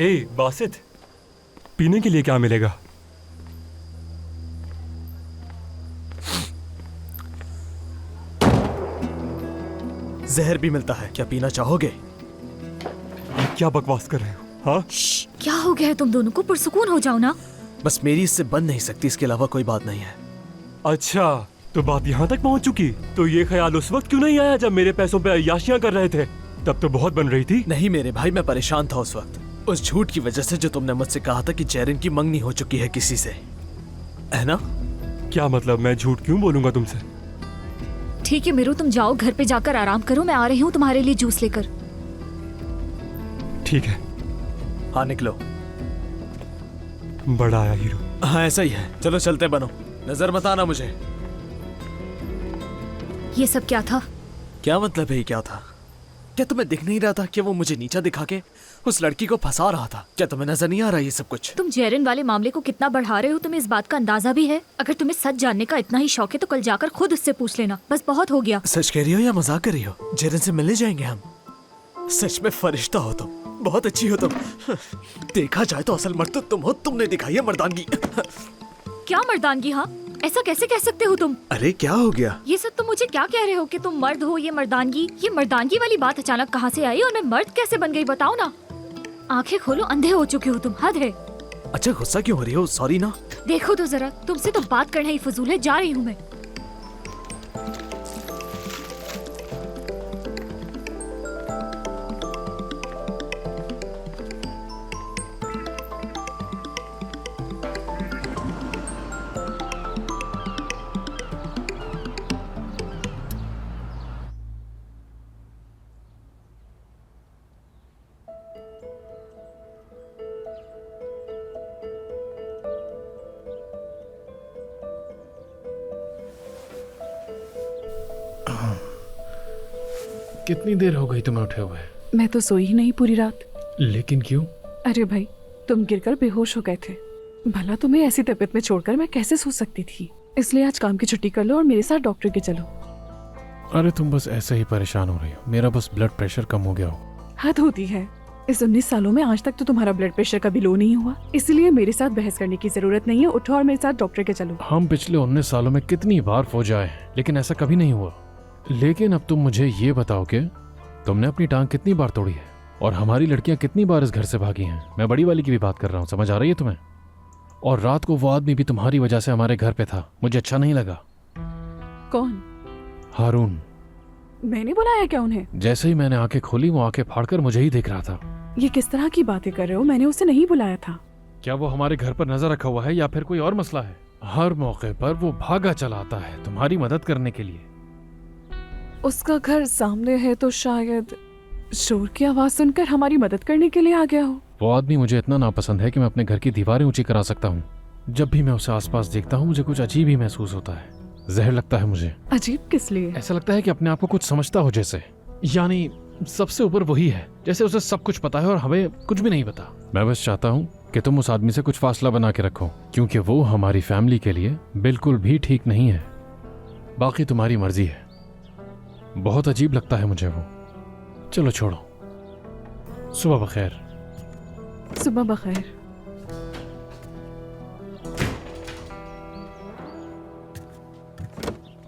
ए बासित, पीने के लिए क्या मिलेगा? जहर भी मिलता है, क्या पीना चाहोगे? क्या बकवास कर रहे हो? हाँ, क्या हो गया है तुम दोनों को? पुरसुकून हो जाओ ना। बस मेरी इससे बन नहीं सकती, इसके अलावा कोई बात नहीं है। अच्छा तो बात यहाँ तक पहुँच चुकी। तो ये ख्याल उस वक्त क्यों नहीं आया जब मेरे पैसों पे अय्याशियां कर रहे थे? तब तो बहुत बन रही थी। नहीं मेरे भाई, मैं परेशान था उस वक्त, उस झूठ की वजह से जो तुमने मुझसे कहा था कि जेरिन की मंगनी हो चुकी है किसी से, है ना? क्या मतलब, मैं झूठ क्यों बोलूंगा तुमसे? ठीक है मीरू, तुम जाओ घर पे जाकर आराम करो, मैं आ रही हूँ तुम्हारे लिए जूस लेकर। ठीक है। हाँ निकलो। बड़ा आया हीरो। हाँ ऐसा ही है, चलो चलते बनो, नजर मत आना मुझे। ये सब क्या था? क्या मतलब है क्या था? क्या तुम्हें दिख नहीं रहा था कि वो मुझे नीचा दिखा के उस लड़की को फंसा रहा था? क्या तुम्हें नजर नहीं आ रहा ये सब कुछ? तुम जेरिन वाले मामले को कितना बढ़ा रहे हो, तुम्हें इस बात का अंदाजा भी है? अगर तुम्हें सच जानने का इतना ही शौक है तो कल जाकर खुद उससे पूछ लेना, बस बहुत हो गया। सच कह रही हो या मजाक कर रही हो? जेरिन से मिलने जाएंगे हम? सच में फरिश्ता हो तुम, बहुत अच्छी हो तुम। देखा जाए तो असल मर्द तो तुम हो, तुमने दिखाई है मर्दानगी। क्या मर्दानगी? हाँ, ऐसा कैसे कह सकते हो तुम? अरे क्या हो गया? ये सब तुम मुझे क्या कह रहे हो कि तुम मर्द हो? ये मर्दानगी वाली बात अचानक कहाँ से आई और मैं मर्द कैसे बन गई, बताओ ना। आंखें खोलो, अंधे हो चुके हो तुम, हद है। अच्छा गुस्सा क्यों हो रही हो? सॉरी ना। देखो तो जरा, तुमसे तो बात करना ही फजूल है, जा रही हूँ मैं। कितनी देर हो गई तुम्हें उठे हुए? मैं तो सोई ही नहीं पूरी रात। लेकिन क्यों? अरे भाई, तुम गिरकर बेहोश हो गए थे। भला तुम्हें ऐसी तबीयत में छोड़कर मैं कैसे सो सकती थी? इसलिए आज काम की छुट्टी कर लो और मेरे साथ डॉक्टर के चलो। अरे तुम बस ऐसे ही परेशान हो रही हो, मेरा बस ब्लड प्रेशर कम हो गया हो। हद होती है, इस 19 सालों में आज तक तो तुम्हारा ब्लड प्रेशर कभी लो नहीं हुआ। इसलिए मेरे साथ बहस करने की जरूरत नहीं है, उठो और मेरे साथ डॉक्टर के चलो। हम पिछले 19 सालों में कितनी बार फौज आए हैं, लेकिन ऐसा कभी नहीं हुआ। लेकिन अब तुम मुझे ये बताओ कि तुमने अपनी टांग कितनी बार तोड़ी है और हमारी लड़कियां कितनी बार इस घर से भागी हैं। मैं बड़ी वाली की भी बात कर रहा हूँ, समझ आ रही है तुम्हें? और रात को वो आदमी भी तुम्हारी वजह से हमारे घर पे था, मुझे अच्छा नहीं लगा। कौन? हारून। मैंने बुलाया क्या उन्हें? जैसे ही मैंने आंखें खोली वो आंखें फाड़कर मुझे ही देख रहा था। ये किस तरह की बातें कर रहे हो? मैंने उसे नहीं बुलाया था। क्या वो हमारे घर पर नजर रखा हुआ है या फिर कोई और मसला है? हर मौके पर वो भागा चला आता है तुम्हारी मदद करने के लिए। उसका घर सामने है तो शायद शोर की आवाज सुनकर हमारी मदद करने के लिए आ गया हो। वो आदमी मुझे इतना नापसंद है कि मैं अपने घर की दीवारें ऊंची करा सकता हूँ। जब भी मैं उसे आसपास देखता हूँ मुझे कुछ अजीब ही महसूस होता है, जहर लगता है मुझे। अजीब किस लिए? ऐसा लगता है कि अपने आप को कुछ समझता हो जैसे, यानी सबसे ऊपर वही है, जैसे उसे सब कुछ पता है और हमें कुछ भी नहीं पता। मैं बस चाहता हूँ कि तुम उस आदमी से कुछ फासला बना के रखो, क्योंकि वो हमारी फैमिली के लिए बिल्कुल भी ठीक नहीं है। बाकी तुम्हारी मर्जी है। बहुत अजीब लगता है मुझे वो। चलो छोड़ो, सुबह बखैर। सुबह बखैर।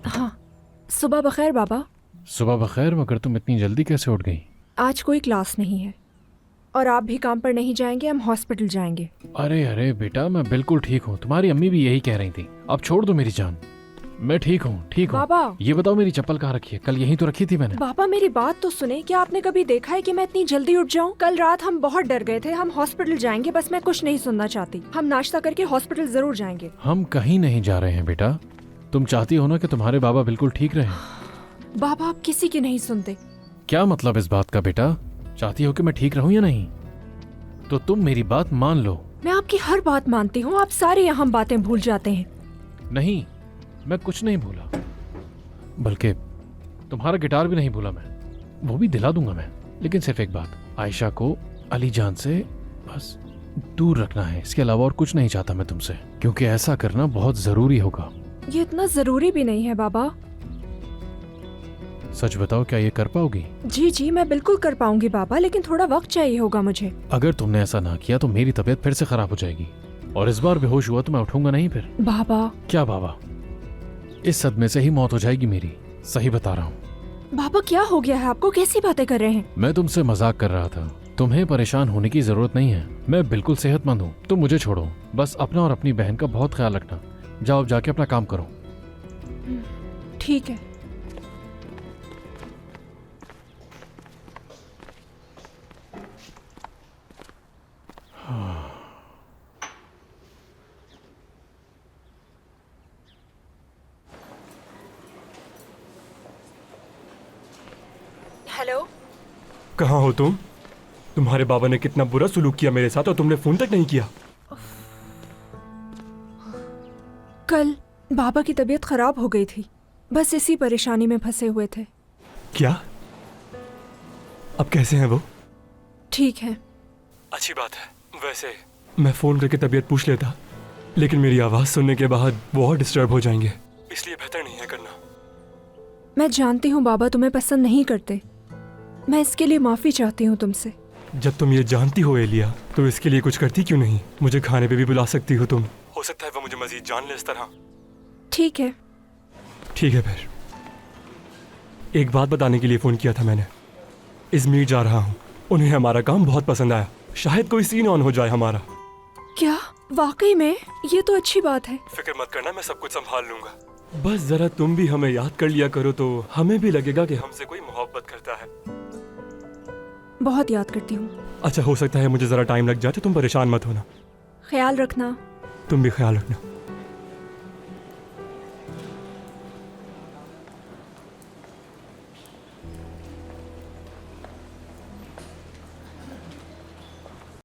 हाँ, सुबह बखैर बाबा। सुबह बखैर, मगर तुम इतनी जल्दी कैसे उठ गई? आज कोई क्लास नहीं है और आप भी काम पर नहीं जाएंगे, हम हॉस्पिटल जाएंगे। अरे अरे बेटा, मैं बिल्कुल ठीक हूँ, तुम्हारी अम्मी भी यही कह रही थी। अब छोड़ दो मेरी जान, मैं ठीक हूँ ठीक हूँ। बाबा, ये बताओ मेरी चप्पल कहाँ रखी है? कल यहीं तो रखी थी मैंने। बाबा मेरी बात तो सुने, क्या आपने कभी देखा है कि मैं इतनी जल्दी उठ जाऊँ? कल रात हम बहुत डर गए थे, हम हॉस्पिटल जाएंगे, बस मैं कुछ नहीं सुनना चाहती। हम नाश्ता करके हॉस्पिटल जरूर जाएंगे। हम कहीं नहीं जा रहे हैं बेटा, तुम चाहती हो ना कि तुम्हारे बाबा बिल्कुल ठीक रहे। बाबा आप किसी की नहीं सुनते। क्या मतलब इस बात का बेटा? चाहती हो कि मैं ठीक रहूं या नहीं? तो तुम मेरी बात मान लो। मैं आपकी हर बात मानती हूँ, आप सारी अहम बातें भूल जाते हैं। नहीं, मैं कुछ नहीं भूला, बल्कि तुम्हारा गिटार भी नहीं भूला मैं, वो भी दिला दूंगा मैं। लेकिन सिर्फ एक बात, आयशा को अली जान से बस दूर रखना है, इसके अलावा और कुछ नहीं चाहता मैं तुमसे, क्योंकि ऐसा करना बहुत जरूरी होगा। ये इतना जरूरी भी नहीं है बाबा। सच बताओ, क्या ये कर पाओगी? जी जी, मैं बिल्कुल कर पाऊंगी बाबा, लेकिन थोड़ा वक्त चाहिए होगा मुझे। अगर तुमने ऐसा ना किया तो मेरी तबीयत फिर से खराब हो जाएगी, और इस बार बेहोश हुआ तो मैं उठूंगा नहीं फिर। बाबा। क्या बाबा? इस सदमे से ही मौत हो जाएगी मेरी, सही बता रहा हूँ। बाबा क्या हो गया है आपको, कैसी बातें कर रहे हैं? मैं तुमसे मजाक कर रहा था, तुम्हें परेशान होने की जरूरत नहीं है, मैं बिल्कुल सेहतमंद हूँ। तुम मुझे छोड़ो, बस अपना और अपनी बहन का बहुत ख्याल रखना। जाओ, अब जाके अपना काम करो। ठीक है। हेलो। कहाँ हो तुम? तुम्हारे बाबा ने कितना बुरा सुलूक किया मेरे साथ और तुमने फोन तक नहीं किया। कल बाबा की तबीयत खराब हो गई थी, बस इसी परेशानी में फंसे हुए थे। क्या? अब कैसे हैं वो? ठीक है। अच्छी बात है। वैसे मैं फोन करके तबीयत पूछ लेता, लेकिन मेरी आवाज सुनने के बाद वो और डिस्टर्ब हो जाएंगे, इसलिए बेहतर नहीं है करना। मैं जानती हूँ बाबा तुम्हें पसंद नहीं करते, मैं इसके लिए माफी चाहती हूँ तुमसे। जब तुम ये जानती हो एलिया, तो इसके लिए कुछ करती क्यों नहीं? मुझे खाने पे भी बुला सकती हो तुम, हो सकता है वो मुझे मजीद जान ले इस तरह। ठीक है। ठीक है फिर। एक बात बताने के लिए फोन किया था मैंने। इजमीर जा रहा हूँ, उन्हें हमारा काम बहुत पसंद आया, शायद कोई सीन ऑन हो जाए हमारा। क्या? वाकई में? ये तो अच्छी बात है। फिक्र मत करना, मैं सब कुछ संभाल लूंगा। बस जरा तुम भी हमें याद कर लिया करो तो हमें भी लगेगा कि हमसे कोई मोहब्बत करता है। बहुत याद करती हूँ। अच्छा, हो सकता है मुझे जरा टाइम लग जाए तो तुम परेशान मत होना। ख्याल रखना। तुम भी ख्याल रखना।